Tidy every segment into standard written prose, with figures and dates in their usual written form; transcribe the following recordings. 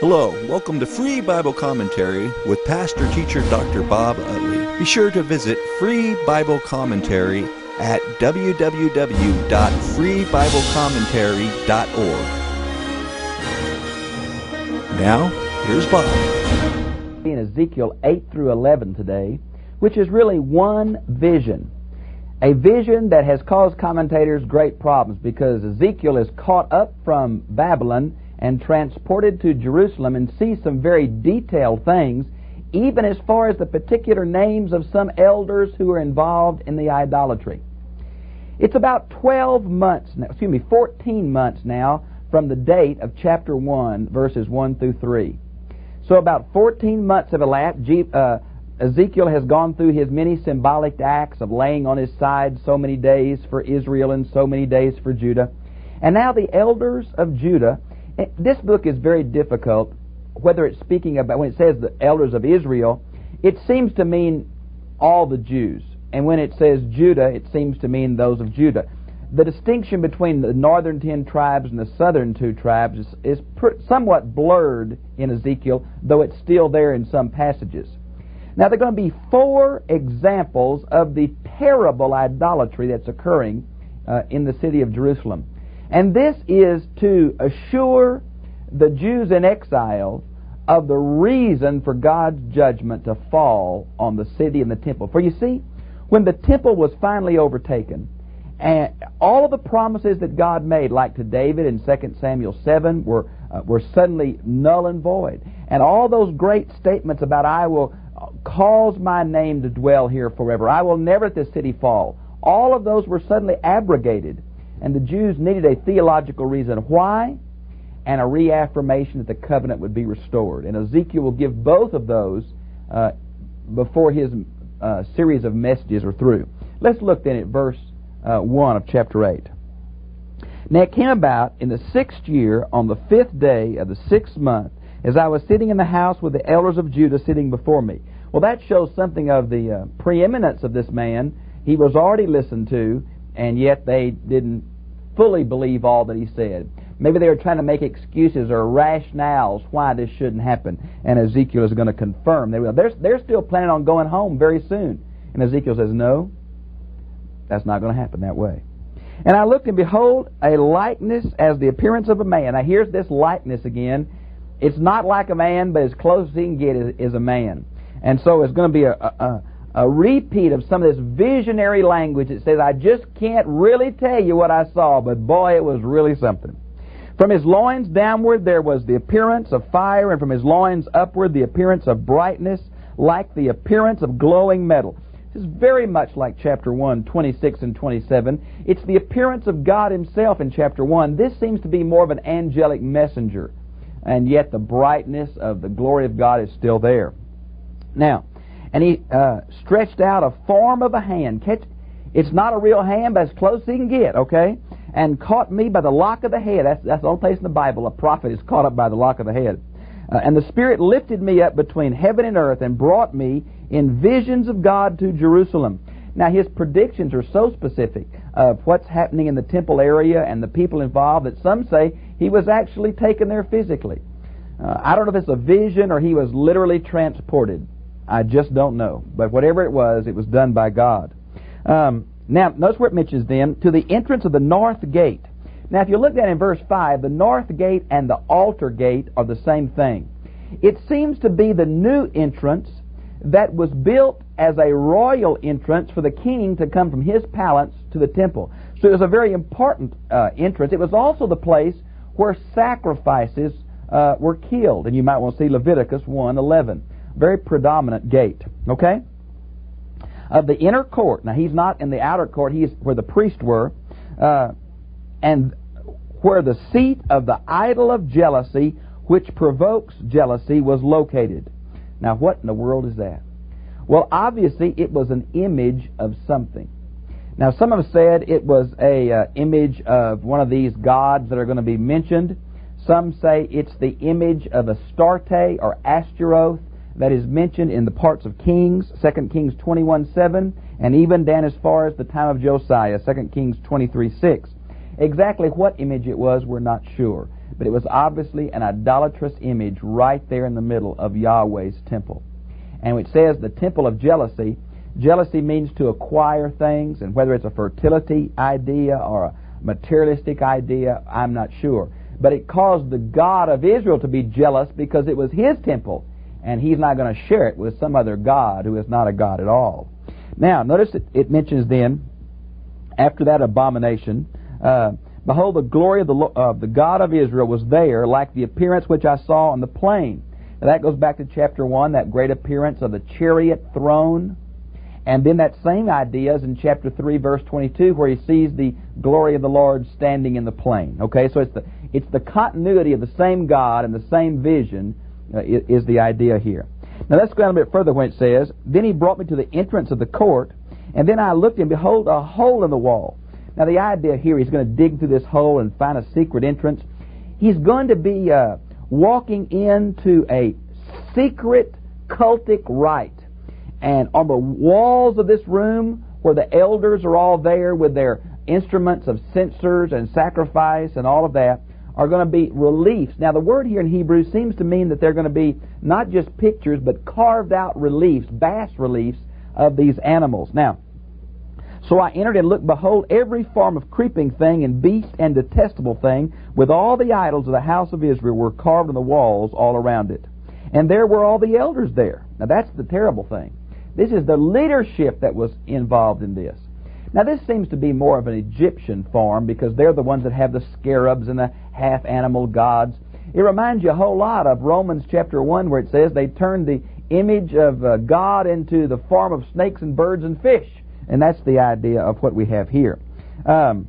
Hello, welcome to Free Bible Commentary with Pastor Teacher Dr. Bob Utley. Be sure to visit Free Bible Commentary at www.freebiblecommentary.org. Now, here's Bob. In Ezekiel 8 through 11 today, which is really one vision. A vision that has caused commentators great problems because Ezekiel is caught up from Babylon and transported to Jerusalem and sees some very detailed things, even as far as the particular names of some elders who are involved in the idolatry. It's about 14 months now from the date of chapter 1, verses 1 through 3. So about 14 months have elapsed. Ezekiel has gone through his many symbolic acts of laying on his side so many days for Israel and so many days for Judah. And now the elders of Judah. This book is very difficult, whether it's speaking about, when it says the elders of Israel, it seems to mean all the Jews. And when it says Judah, it seems to mean those of Judah. The distinction between the northern 10 tribes and the southern 2 tribes is somewhat blurred in Ezekiel, though it's still there in some passages. Now, there are going to be 4 examples of the terrible idolatry that's occurring in the city of Jerusalem. And this is to assure the Jews in exile of the reason for God's judgment to fall on the city and the temple. For you see, when the temple was finally overtaken, and all of the promises that God made, like to David in 2 Samuel 7, were suddenly null and void. And all those great statements about, I will cause my name to dwell here forever, I will never let this city fall, all of those were suddenly abrogated. And the Jews needed a theological reason why, and a reaffirmation that the covenant would be restored. And Ezekiel will give both of those before his series of messages are through. Let's look then at verse 1 of chapter 8. Now it came about in the 6th year, on the 5th day of the 6th month, as I was sitting in the house with the elders of Judah sitting before me. Well, that shows something of the preeminence of this man. He was already listened to, and yet they didn't fully believe all that he said. Maybe they were trying to make excuses or rationales why this shouldn't happen. And Ezekiel is going to confirm. They're still planning on going home very soon. And Ezekiel says, no, that's not going to happen that way. And I looked, and behold, a likeness as the appearance of a man. Now here's this likeness again. It's not like a man, but as close as he can get is a man. And so it's going to be a repeat of some of this visionary language that says, I just can't really tell you what I saw, but boy, it was really something. From his loins downward there was the appearance of fire, and from his loins upward the appearance of brightness, like the appearance of glowing metal. This is very much like chapter 1, 26 and 27. It's the appearance of God himself in chapter 1. This seems to be more of an angelic messenger, and yet the brightness of the glory of God is still there. Now, and he stretched out a form of a hand. It's not a real hand, but as close as he can get, okay? And caught me by the lock of the head. That's the only place in the Bible a prophet is caught up by the lock of the head. And the Spirit lifted me up between heaven and earth and brought me in visions of God to Jerusalem. Now, his predictions are so specific of what's happening in the temple area and the people involved that some say he was actually taken there physically. I don't know if it's a vision or he was literally transported. I just don't know. But whatever it was done by God. Now, notice where it mentions them, to the entrance of the north gate. Now, if you look at it in verse 5, the north gate and the altar gate are the same thing. It seems to be the new entrance that was built as a royal entrance for the king to come from his palace to the temple. So it was a very important entrance. It was also the place where sacrifices were killed. And you might want to see Leviticus 1:11. Very predominant gate, okay? Of the inner court. Now, he's not in the outer court. He's where the priests were. And where the seat of the idol of jealousy, which provokes jealousy, was located. Now, what in the world is that? Well, obviously, it was an image of something. Now, some have said it was a image of one of these gods that are going to be mentioned. Some say it's the image of Astarte or Astaroth that is mentioned in the parts of Kings, 2 Kings 21:7, and even down as far as the time of Josiah, 2 Kings 23:6. Exactly what image it was, we're not sure. but it was obviously an idolatrous image right there in the middle of Yahweh's temple. And it says the temple of jealousy. Jealousy means to acquire things, and whether it's a fertility idea or a materialistic idea, I'm not sure. But it caused the God of Israel to be jealous because it was his temple, and he's not going to share it with some other god who is not a god at all. Now, notice it mentions then, after that abomination, behold, the glory of the God of Israel was there, like the appearance which I saw on the plain. Now, that goes back to chapter 1, that great appearance of the chariot throne. And then that same idea is in chapter 3, verse 22, where he sees the glory of the Lord standing in the plain. Okay, so it's the continuity of the same God and the same vision is the idea here. Now let's go down a bit further when it says, then he brought me to the entrance of the court, and then I looked and behold a hole in the wall. Now the idea here, he's going to dig through this hole and find a secret entrance. He's going to be walking into a secret cultic rite. And on the walls of this room, where the elders are all there with their instruments of censers and sacrifice and all of that, are going to be reliefs. Now the word here in Hebrew seems to mean that they're going to be not just pictures, but carved out reliefs, bas reliefs of these animals. Now, so I entered and looked, behold, every form of creeping thing and beast and detestable thing, with all the idols of the house of Israel, were carved on the walls all around it. And there were all the elders there. Now that's the terrible thing. This is the leadership that was involved in this. Now this seems to be more of an Egyptian form, because they're the ones that have the scarabs and the half-animal gods. It reminds you a whole lot of Romans chapter 1, where it says they turned the image of God into the form of snakes and birds and fish. And that's the idea of what we have here. Some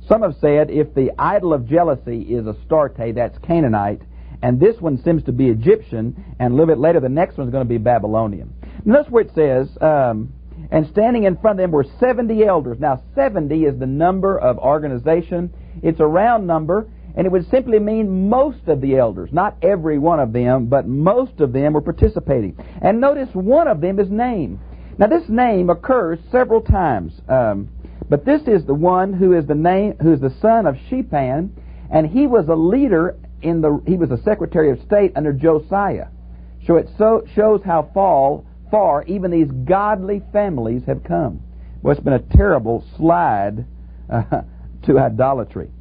have said if the idol of jealousy is Astarte, that's Canaanite, and this one seems to be Egyptian, and a little bit later the next one is going to be Babylonian. Notice where it says, and standing in front of them were 70 elders. Now 70 is the number of organization. It's a round number, and it would simply mean most of the elders. Not every one of them, but most of them were participating. And notice one of them is named. Now this name occurs several times, but this is the one who is the son of Shaphan, and he was a leader he was a Secretary of State under Josiah. So it shows how far even these godly families have come. Well, it's been a terrible slide to idolatry.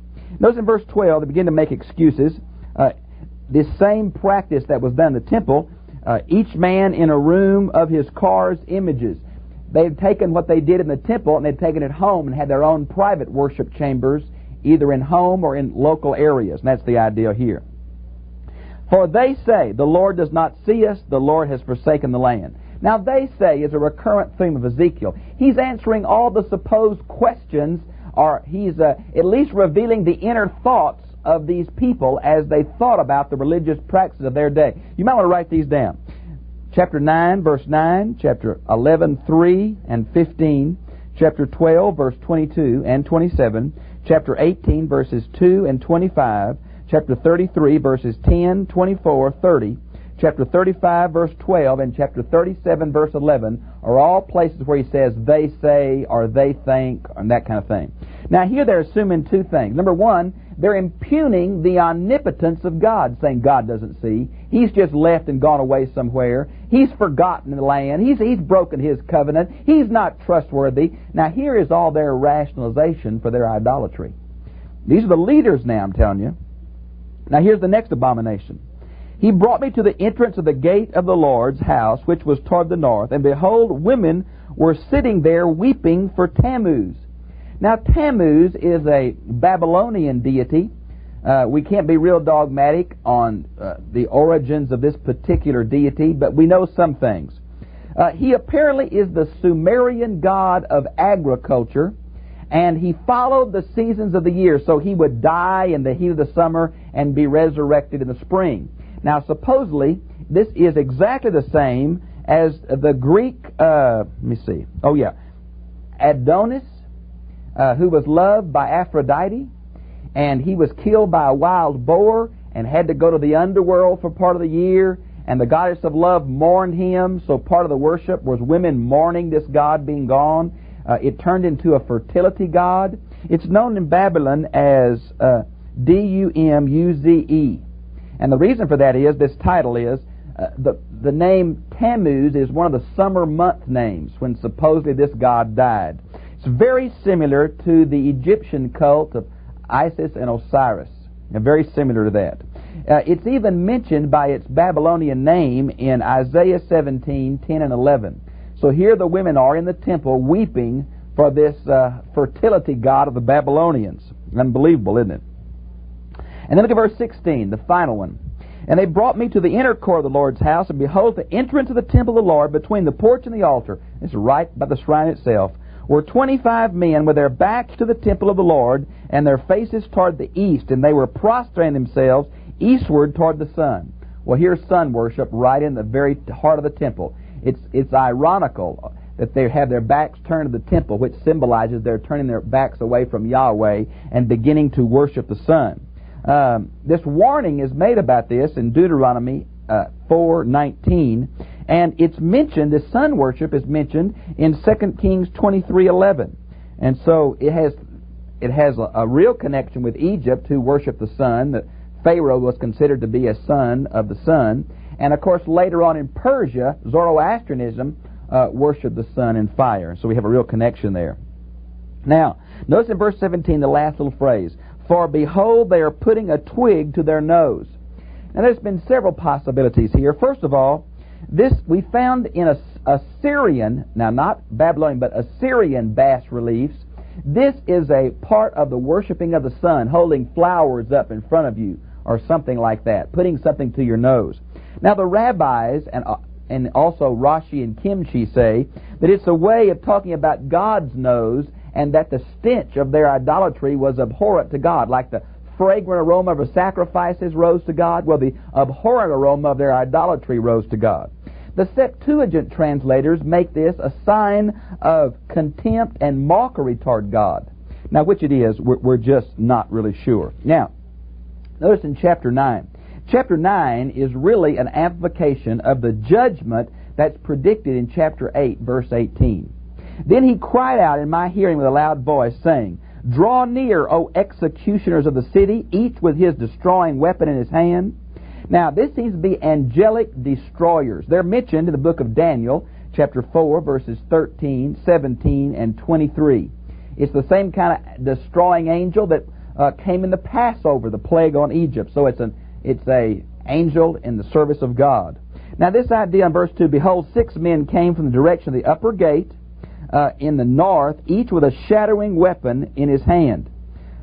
Notice in verse 12, they begin to make excuses. This same practice that was done in the temple, each man in a room of his car's images. They had taken what they did in the temple and they'd taken it home and had their own private worship chambers, either in home or in local areas. And that's the idea here. For they say, the Lord does not see us, the Lord has forsaken the land. Now they say is a recurrent theme of Ezekiel. He's answering all the supposed questions, or he's at least revealing the inner thoughts of these people as they thought about the religious practices of their day. You might want to write these down. Chapter 9, verse 9, chapter 11, 3 and 15, chapter 12, verse 22 and 27, chapter 18, verses 2 and 25, chapter 33, verses 10, 24, 30, chapter 35, verse 12, and chapter 37, verse 11 are all places where he says they say or they think and that kind of thing. Now here they're assuming two things. Number one, they're impugning the omnipotence of God, saying God doesn't see. He's just left and gone away somewhere. He's forgotten the land. He's broken his covenant. He's not trustworthy. Now here is all their rationalization for their idolatry. These are the leaders now, I'm telling you. Now here's the next abomination. He brought me to the entrance of the gate of the Lord's house, which was toward the north, and behold, women were sitting there weeping for Tammuz. Now Tammuz is a Babylonian deity. We can't be real dogmatic on the origins of this particular deity, but we know some things. He apparently is the Sumerian god of agriculture, and he followed the seasons of the year, so he would die in the heat of the summer and be resurrected in the spring. Now supposedly this is exactly the same as the Greek, Adonis, who was loved by Aphrodite, and he was killed by a wild boar and had to go to the underworld for part of the year, and the goddess of love mourned him, so part of the worship was women mourning this god being gone. It turned into a fertility god. It's known in Babylon as D-U-M-U-Z-E. And the reason for that is, this title is, the name Tammuz is one of the summer month names when supposedly this god died. It's very similar to the Egyptian cult of Isis and Osiris. Very similar to that. It's even mentioned by its Babylonian name in Isaiah 17, 10 and 11. So here the women are in the temple weeping for this fertility god of the Babylonians. Unbelievable, isn't it? And then look at verse 16, the final one. And they brought me to the inner court of the Lord's house, and behold, the entrance of the temple of the Lord, between the porch and the altar, this is right by the shrine itself, were 25 men with their backs to the temple of the Lord, and their faces toward the east, and they were prostrating themselves eastward toward the sun. Well, here's sun worship right in the very heart of the temple. It's ironical that they have their backs turned to the temple, which symbolizes they're turning their backs away from Yahweh and beginning to worship the sun. This warning is made about this in Deuteronomy 4:19, and it's mentioned, this sun worship is mentioned in 2 Kings 23:11. And so it has a real connection with Egypt, who worshiped the sun. That Pharaoh was considered to be a son of the sun. And of course later on in Persia, Zoroastrianism worshiped the sun and fire. So we have a real connection there. Now, notice in verse 17 the last little phrase, for behold, they are putting a twig to their nose. Now there's been several possibilities here. First of all, this we found in Assyrian, now not Babylonian, but Assyrian bas reliefs. This is a part of the worshiping of the sun, holding flowers up in front of you, or something like that, putting something to your nose. Now the rabbis, and also Rashi and Kimchi, say that it's a way of talking about God's nose, and that the stench of their idolatry was abhorrent to God, like the fragrant aroma of the sacrifices rose to God. Well, the abhorrent aroma of their idolatry rose to God. The Septuagint translators make this a sign of contempt and mockery toward God. Now, which it is, we're just not really sure. Now, notice in chapter 9. Chapter 9 is really an amplification of the judgment that's predicted in chapter 8, verse 18. Then he cried out in my hearing with a loud voice, saying, draw near, O executioners of the city, each with his destroying weapon in his hand. Now, this seems to be angelic destroyers. They're mentioned in the book of Daniel, chapter 4, verses 13, 17, and 23. It's the same kind of destroying angel that came in the Passover, the plague on Egypt. So it's a angel in the service of God. Now, this idea in verse 2, behold, 6 men came from the direction of the upper gate, in the north, each with a shadowing weapon in his hand.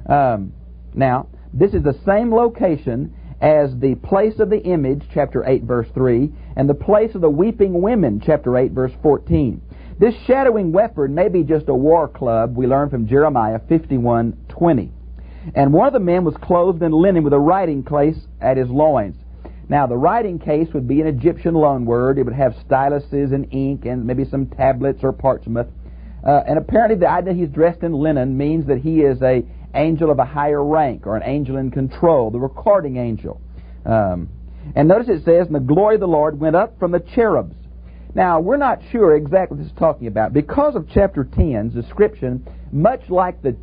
Now, this is the same location as the place of the image, chapter 8, verse 3, and the place of the weeping women, chapter 8, verse 14. This shadowing weapon may be just a war club, we learn from Jeremiah 51:20. And one of the men was clothed in linen with a writing case at his loins. Now, the writing case would be an Egyptian loanword. It would have styluses and ink and maybe some tablets or parchment. And apparently the idea he's dressed in linen means that he is an angel of a higher rank, or an angel in control, the recording angel. And notice it says, and the glory of the Lord went up from the cherubs. Now, we're not sure exactly what this is talking about. Because of chapter 10's description, much like the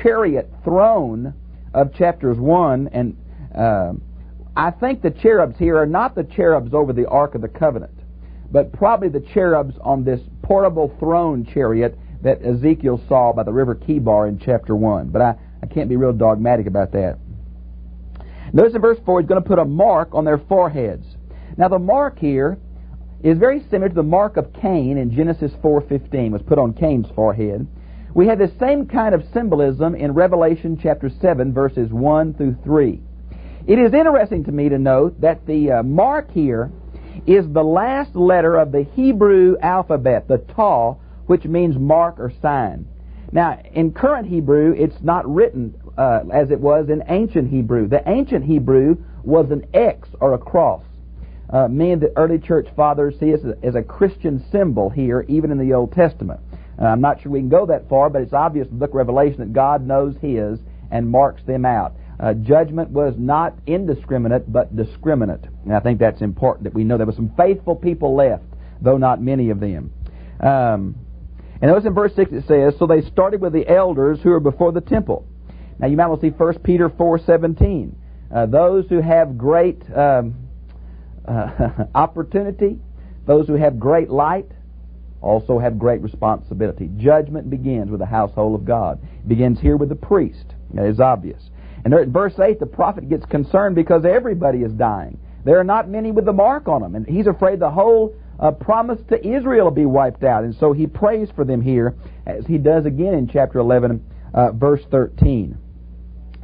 chariot throne of chapters 1 and I think the cherubs here are not the cherubs over the Ark of the Covenant, but probably the cherubs on this portable throne chariot that Ezekiel saw by the river Kibar in chapter 1. But I can't be real dogmatic about that. Notice in verse 4, he's going to put a mark on their foreheads. Now the mark here is very similar to the mark of Cain in Genesis 4:15, was put on Cain's forehead. We have the same kind of symbolism in Revelation chapter 7, verses 1 through 3. It is interesting to me to note that the mark here is the last letter of the Hebrew alphabet, the Taw, which means mark or sign. Now, in current Hebrew, it's not written as it was in ancient Hebrew. The ancient Hebrew was an X or a cross. Many of the early church fathers see it as a Christian symbol here, even in the Old Testament. I'm not sure we can go that far, but it's obvious in the book of Revelation that God knows His and marks them out. Judgment was not indiscriminate, but discriminate. And I think that's important that we know there were some faithful people left, though not many of them. And notice in verse 6 it says, so they started with the elders who were before the temple. Now you might want to see 1 Peter 4:17. Those who have great opportunity, those who have great light, also have great responsibility. Judgment begins with the household of God. It begins here with the priest. That is obvious. And there, in verse 8, the prophet gets concerned because everybody is dying. There are not many with the mark on them, and he's afraid the whole promise to Israel will be wiped out. And so he prays for them here, as he does again in chapter 11, verse 13.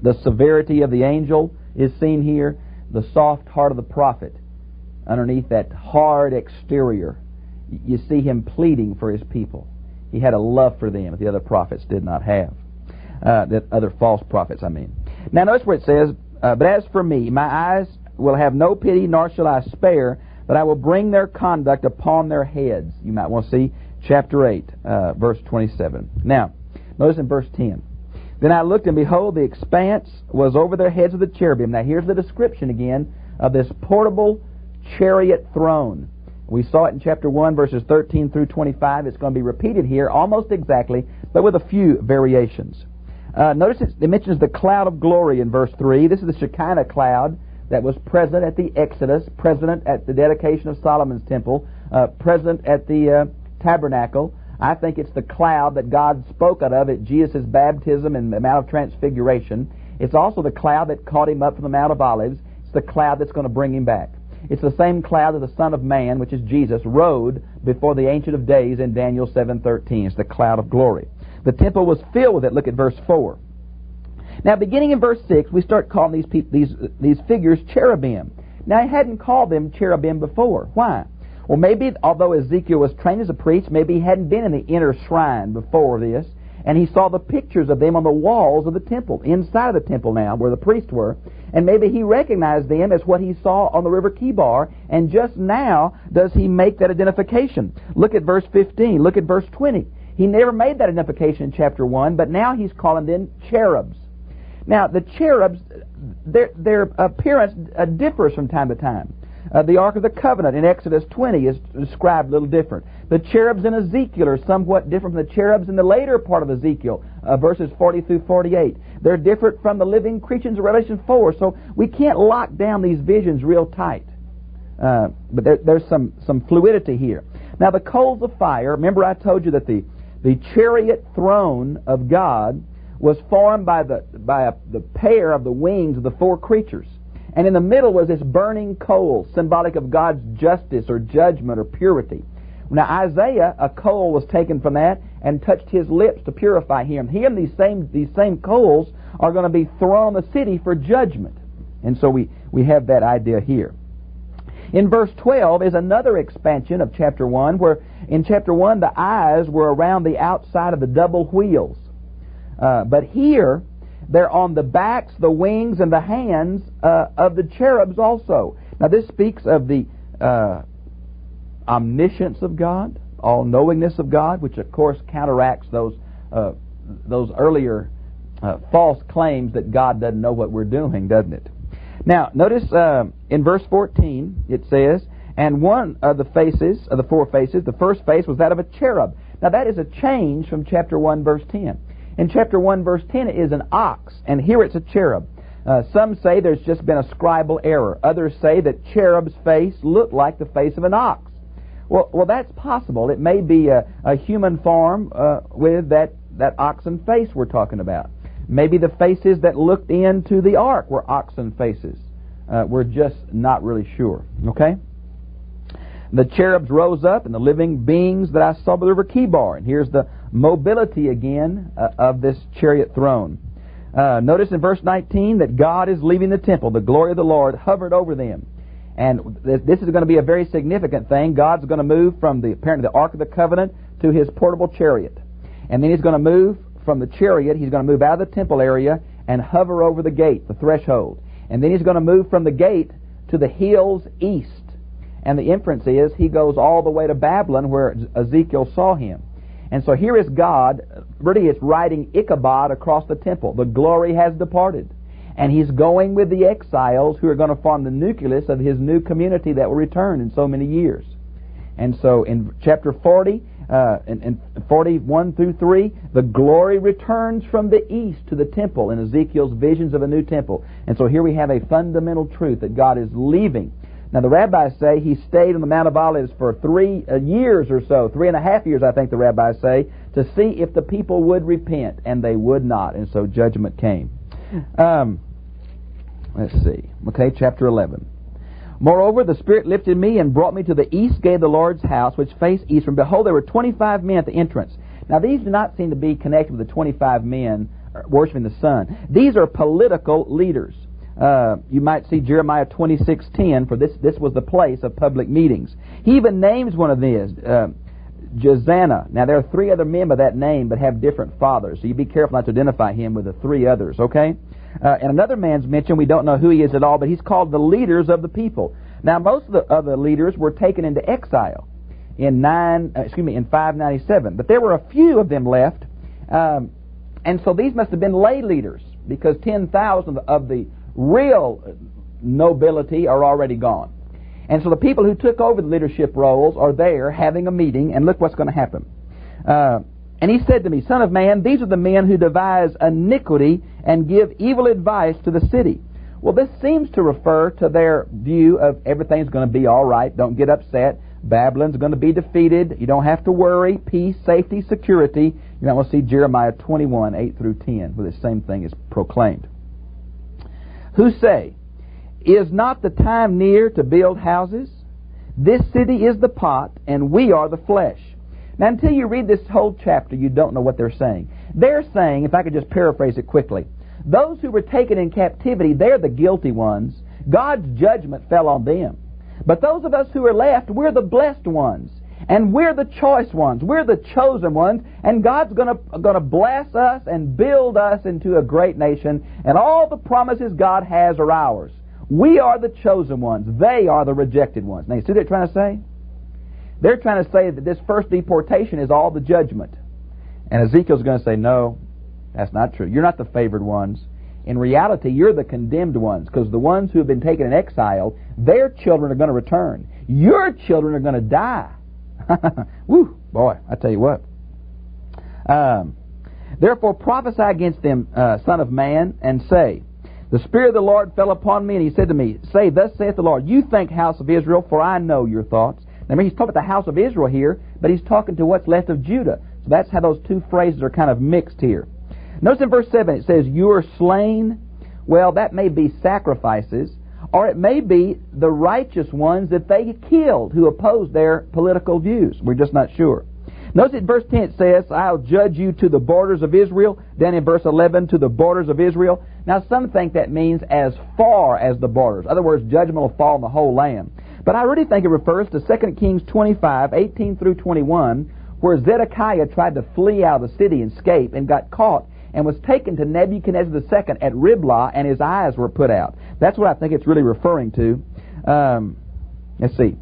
The severity of the angel is seen here, the soft heart of the prophet. Underneath that hard exterior, you see him pleading for his people. He had a love for them that the other prophets did not have. That other false prophets, I mean. Now notice where it says, but as for me, my eyes will have no pity, nor shall I spare, but I will bring their conduct upon their heads. You might want to see chapter 8, verse 27. Now, notice in verse 10. Then I looked, and behold, the expanse was over their heads of the cherubim. Now here's the description again of this portable chariot throne. We saw it in chapter 1, verses 13 through 25. It's going to be repeated here almost exactly, but with a few variations. Notice it mentions the cloud of glory in verse 3. This is the Shekinah cloud that was present at the Exodus, present at the dedication of Solomon's temple, present at the tabernacle. I think it's the cloud that God spoke out of at Jesus' baptism and the Mount of Transfiguration. It's also the cloud that caught him up from the Mount of Olives. It's the cloud that's going to bring him back. It's the same cloud that the Son of Man, which is Jesus, rode before the Ancient of Days in Daniel 7:13. It's the cloud of glory. The temple was filled with it. Look at verse 4. Now, beginning in verse 6, we start calling these figures cherubim. Now, I hadn't called them cherubim before. Why? Well, maybe, although Ezekiel was trained as a priest, maybe he hadn't been in the inner shrine before this, and he saw the pictures of them on the walls of the temple, inside of the temple now, where the priests were, and maybe he recognized them as what he saw on the river Kibar, and just now does he make that identification. Look at verse 15. Look at verse 20. He never made that identification in chapter 1, but now he's calling them cherubs. Now, the cherubs, their appearance differs from time to time. The Ark of the Covenant in Exodus 20 is described a little different. The cherubs in Ezekiel are somewhat different from the cherubs in the later part of Ezekiel, verses 40 through 48. They're different from the living creatures of Revelation 4, so we can't lock down these visions real tight. But there's some fluidity here. Now, the coals of fire, remember I told you that the chariot throne of God was formed by the pair of the wings of the four creatures. And in the middle was this burning coal, symbolic of God's justice or judgment or purity. Now Isaiah, a coal was taken from that and touched his lips to purify him. These same coals are going to be thrown on the city for judgment. And so we have that idea here. In verse 12 is another expansion of chapter 1, where in chapter 1 the eyes were around the outside of the double wheels. But here, they're on the backs, the wings, and the hands of the cherubs also. Now this speaks of the omniscience of God, all-knowingness of God, which of course counteracts those earlier false claims that God doesn't know what we're doing, doesn't it? Now, notice in verse 14, it says, and one of the faces, of the four faces, the first face was that of a cherub. Now that is a change from chapter 1, verse 10. In chapter 1, verse 10, it is an ox, and here it's a cherub. Some say there's just been a scribal error. Others say that cherub's face looked like the face of an ox. Well, that's possible. It may be a human form with that oxen face we're talking about. Maybe the faces that looked into the ark were oxen faces. We're just not really sure. Okay? The cherubs rose up, and the living beings that I saw by the river Kibar. And here's the mobility again of this chariot throne. Notice in verse 19 that God is leaving the temple. The glory of the Lord hovered over them. And this is going to be a very significant thing. God's going to move from apparently the Ark of the Covenant to his portable chariot. And then he's going to move from the chariot, he's going to move out of the temple area and hover over the gate, the threshold. And then he's going to move from the gate to the hills east. And the inference is he goes all the way to Babylon where Ezekiel saw him. And so here is God, really it's riding Ichabod across the temple. The glory has departed. And he's going with the exiles who are going to form the nucleus of his new community that will return in so many years. And so in chapter 40 in 41 through 3, the glory returns from the east to the temple in Ezekiel's visions of a new temple. And so here we have a fundamental truth that God is leaving. Now the rabbis say he stayed on the Mount of Olives for 3 years or so, 3.5 years I think the rabbis say, to see if the people would repent, and they would not, and so judgment came. Let's see. Okay, chapter 11. Moreover, the Spirit lifted me and brought me to the east gate of the Lord's house, which faced eastward. And behold, there were 25 men at the entrance. Now, these do not seem to be connected with the 25 men worshiping the sun. These are political leaders. You might see Jeremiah 26:10, for this was the place of public meetings. He even names one of these, Jezana. Now, there are 3 other men by that name, but have different fathers. So you be careful not to identify him with the 3 others, okay? And another man's mentioned, we don't know who he is at all, but he's called the leaders of the people. Now, most of the other leaders were taken into exile in 597, but there were a few of them left, and so these must have been lay leaders, because 10,000 of the real nobility are already gone. And so the people who took over the leadership roles are there having a meeting, and look what's going to happen. And he said to me, Son of man, these are the men who devise iniquity and give evil advice to the city. Well, this seems to refer to their view of everything's going to be all right. Don't get upset. Babylon's going to be defeated. You don't have to worry. Peace, safety, security. You might want to see Jeremiah 21, 8 through 10, where the same thing is proclaimed. Who say, Is not the time near to build houses? This city is the pot, and we are the flesh. Now, until you read this whole chapter, you don't know what they're saying. They're saying, if I could just paraphrase it quickly, those who were taken in captivity, they're the guilty ones. God's judgment fell on them. But those of us who are left, we're the blessed ones. And we're the choice ones. We're the chosen ones. And God's going to bless us and build us into a great nation. And all the promises God has are ours. We are the chosen ones. They are the rejected ones. Now, you see what they're trying to say? They're trying to say that this first deportation is all the judgment. And Ezekiel's going to say, no, that's not true. You're not the favored ones. In reality, you're the condemned ones, because the ones who have been taken in exile, their children are going to return. Your children are going to die. Woo, boy, I tell you what. Therefore prophesy against them, Son of man, and say, The Spirit of the Lord fell upon me, and he said to me, Say, Thus saith the Lord, You think, house of Israel, for I know your thoughts. Now, he's talking about the house of Israel here, but he's talking to what's left of Judah. So that's how those two phrases are kind of mixed here. Notice in verse 7 it says, You are slain. Well, that may be sacrifices, or it may be the righteous ones that they killed who opposed their political views. We're just not sure. Notice in verse 10 it says, I'll judge you to the borders of Israel. Then in verse 11, to the borders of Israel. Now, some think that means as far as the borders. In other words, judgment will fall on the whole land. But I really think it refers to 2 Kings 25, 18 through 21, where Zedekiah tried to flee out of the city and escape and got caught and was taken to Nebuchadnezzar II at Riblah, and his eyes were put out. That's what I think it's really referring to. Let's see.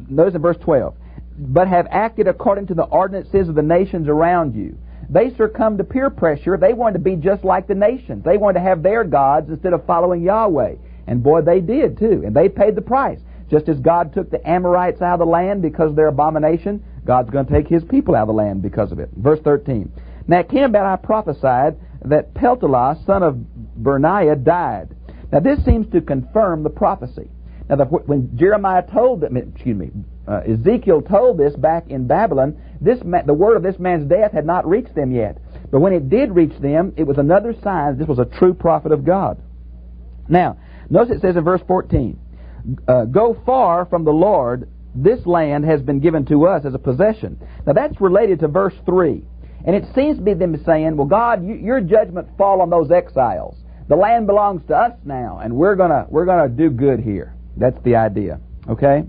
Notice in verse 12. But have acted according to the ordinances of the nations around you. They succumbed to peer pressure. They wanted to be just like the nations. They wanted to have their gods instead of following Yahweh. And boy, they did too. And they paid the price. Just as God took the Amorites out of the land because of their abomination, God's going to take His people out of the land because of it. Verse 13. Now it came about, I prophesied, that Peltilah, son of Berniah, died. Now this seems to confirm the prophecy. Now when Jeremiah told them, Ezekiel told this back in Babylon, the word of this man's death had not reached them yet. But when it did reach them, it was another sign this was a true prophet of God. Now, notice it says in verse 14, Go far from the Lord, this land has been given to us as a possession. Now that's related to verse 3. And it seems to be them saying, well, God, your judgment fall on those exiles. The land belongs to us now, and we're gonna do good here. That's the idea. Okay?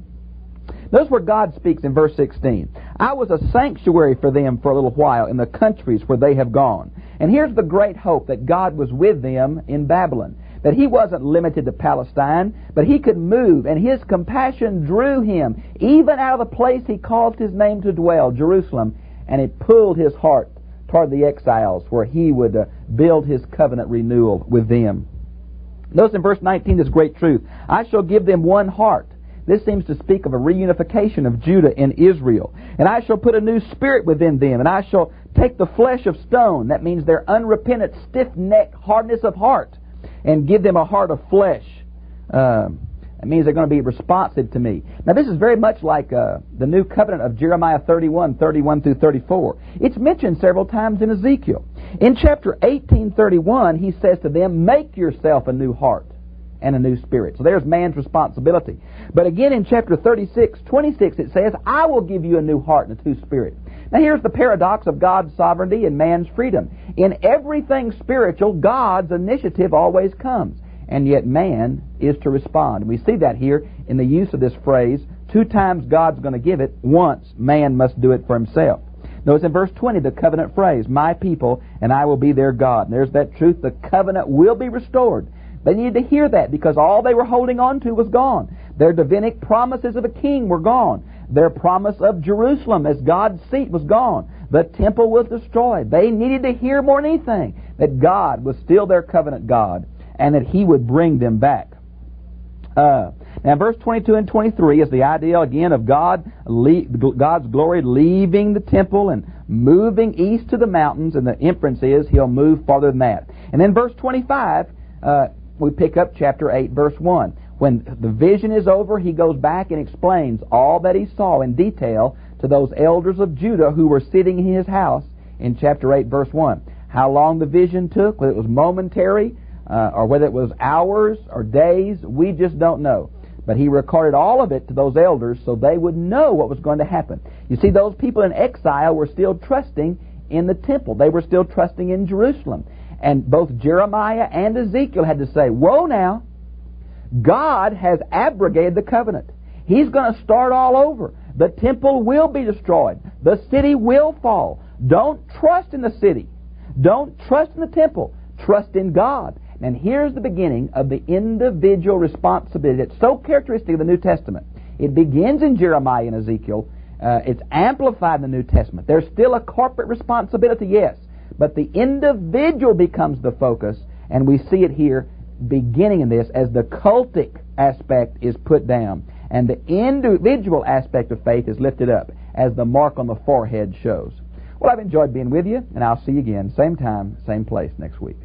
Notice where God speaks in verse 16. I was a sanctuary for them for a little while in the countries where they have gone. And here's the great hope, that God was with them in Babylon. That He wasn't limited to Palestine, but He could move, and His compassion drew Him even out of the place He caused His name to dwell, Jerusalem, and it pulled His heart toward the exiles where He would build His covenant renewal with them. Notice in verse 19 this great truth. I shall give them one heart, This seems to speak of a reunification of Judah and Israel. And I shall put a new spirit within them, and I shall take the flesh of stone, that means their unrepentant, stiff-necked hardness of heart, and give them a heart of flesh. It means they're going to be responsive to me. Now this is very much like the new covenant of Jeremiah 31 through 34. It's mentioned several times in Ezekiel. In chapter 18:31, he says to them, make yourself a new heart and a new spirit. So there's man's responsibility. But again in chapter 36:26, it says, I will give you a new heart and a new spirit. Now here's the paradox of God's sovereignty and man's freedom. In everything spiritual, God's initiative always comes. And yet man is to respond. We see that here in the use of this phrase, 2 times God's going to give it, once man must do it for himself. Notice in verse 20 the covenant phrase, my people and I will be their God. And there's that truth, the covenant will be restored. They needed to hear that because all they were holding on to was gone. Their Davidic promises of a king were gone. Their promise of Jerusalem as God's seat was gone. The temple was destroyed. They needed to hear more than anything that God was still their covenant God, and that He would bring them back. Now, verse 22 and 23 is the idea again of God's glory leaving the temple and moving east to the mountains, and the inference is He'll move farther than that. And then verse 25, we pick up chapter 8, verse 1. When the vision is over, He goes back and explains all that He saw in detail to those elders of Judah who were sitting in His house in chapter 8, verse 1. How long the vision took, whether it was momentary, or whether it was hours or days, we just don't know. But He recorded all of it to those elders so they would know what was going to happen. You see, those people in exile were still trusting in the temple. They were still trusting in Jerusalem. And both Jeremiah and Ezekiel had to say, whoa now, God has abrogated the covenant. He's going to start all over. The temple will be destroyed. The city will fall. Don't trust in the city. Don't trust in the temple. Trust in God. And here's the beginning of the individual responsibility that's so characteristic of the New Testament. It begins in Jeremiah and Ezekiel. It's amplified in the New Testament. There's still a corporate responsibility, yes, but the individual becomes the focus, and we see it here beginning in this as the cultic aspect is put down, and the individual aspect of faith is lifted up as the mark on the forehead shows. Well, I've enjoyed being with you, and I'll see you again, same time, same place next week.